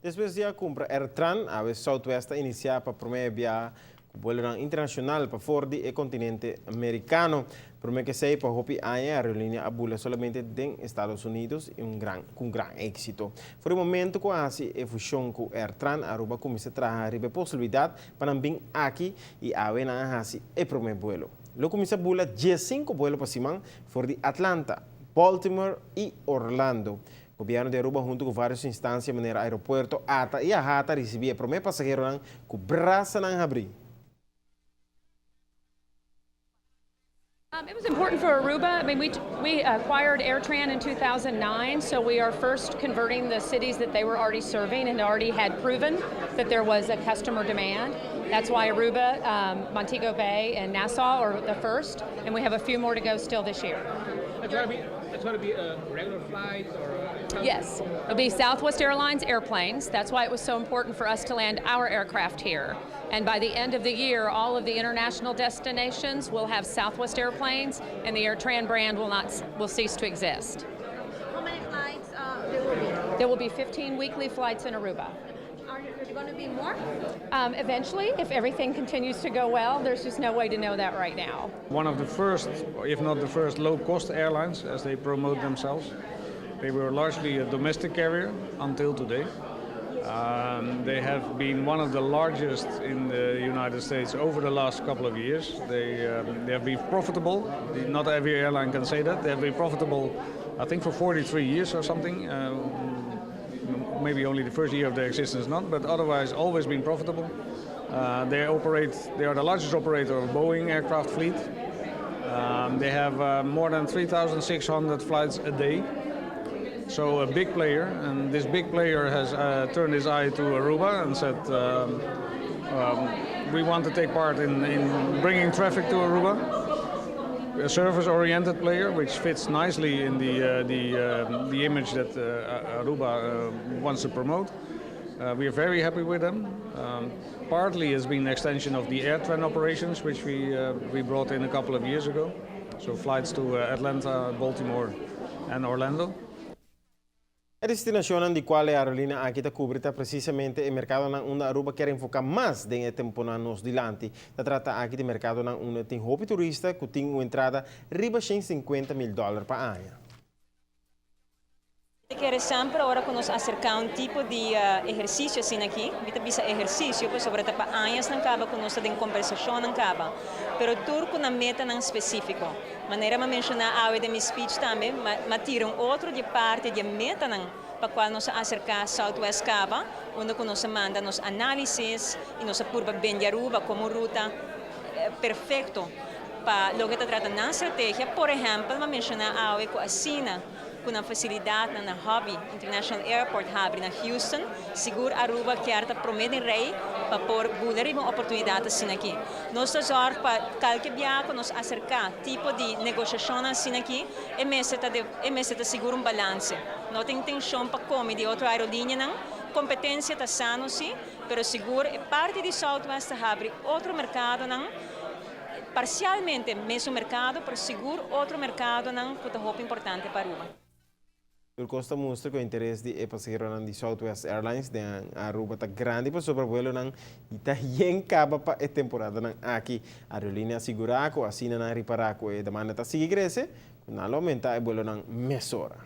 Después de compra Airtran, a vez Southwest inicia para promover vuelo internacional para fora do continente americano. Promete que sei para hopi a aerolínea abula solamente en Estados Unidos com gran éxito. Por el momento, com a fusión com Airtran, Aruba comienza a traer possibilidade para vir aqui e a ver na e primeiro vuelo. Lo comienza a bula 15 vuelos para Simán, for de Atlanta, Baltimore e Orlando. O governo de Aruba, junto com várias instâncias, maneira aeroporto, ATA e a ATA, recebia o primeiro passageiro com braça na abrir. It was important for Aruba. I mean, we acquired AirTran in 2009, so we are first converting the cities that they were already serving and already had proven that there was a customer demand. That's why Aruba, Montego Bay, and Nassau are the first, and we have a few more to go still this year. It's going to be a regular flight or Yes, it'll be Southwest Airlines airplanes. That's why it was so important for us to land our aircraft here. And by the end of the year, all of the international destinations will have Southwest airplanes, and the AirTran brand will cease to exist. How many flights there will be? There will be 15 weekly flights in Aruba. Are there going to be more? Eventually, if everything continues to go well, there's just no way to know that right now. One of the first, if not the first, low-cost airlines, as they promote themselves. They were largely a domestic carrier until today. They have been one of the largest in the United States over the last couple of years. They have been profitable. Not every airline can say that. They have been profitable, I think, for 43 years or something. Maybe only the first year of their existence not, but otherwise always been profitable. They are the largest operator of Boeing aircraft fleet. They have more than 3,600 flights a day. So a big player, and this big player has turned his eye to Aruba and said, we want to take part in bringing traffic to Aruba. A service-oriented player, which fits nicely in the image that Aruba wants to promote. We are very happy with them. Partly has been an extension of the AirTran operations, which we brought in a couple of years ago. So flights to Atlanta, Baltimore, and Orlando. A destinazione di quale aerolínea aqui está coberta precisamente o mercado na onde Aruba quer enfocar mais em tempo nos dilantes. Se trata aqui de mercado na onde tem hobby turista que tem uma entrada riba $150 mil por ano. Interessante agora que nós acercar tipo de exercício assim aqui, vita bisa exercício, pois sobre para anos não acaba com nós tem conversação não acaba, pero turco na meta não específico. Maneira me mencionar ao de meu speech também, mas tiram outro de parte de meta não para qual nós acercar Southwest Caba, onde nós manda nos análises e nós curva bem de Aruba como ruta perfeito para logo que trata na estratégia, por exemplo, me mencionar ao com a Sina com a facilidade na Hobby International Airport Hub na Houston, seguro Aruba que arta promete rei para por bular uma oportunidade assim aqui. Nós estamos para qualquer viagem nos acercar tipo de negociação assim aqui e meseta seguro balance. Não tem intenção para comer de outra aerolínea não, competência está sano sim, pero seguro é parte de Southwest abre outro mercado não. Parcialmente mesmo mercado, pero seguro outro mercado não que é importante para Aruba. O Costa mostra que o interesse de passageiros de Southwest Airlines de Aruba está grande para sobrevuelo e está bem caba para a temporada aqui. A aerolínea assegura que assim não reparar que a demanda está seguir crescer, não aumenta o vuelo mesora.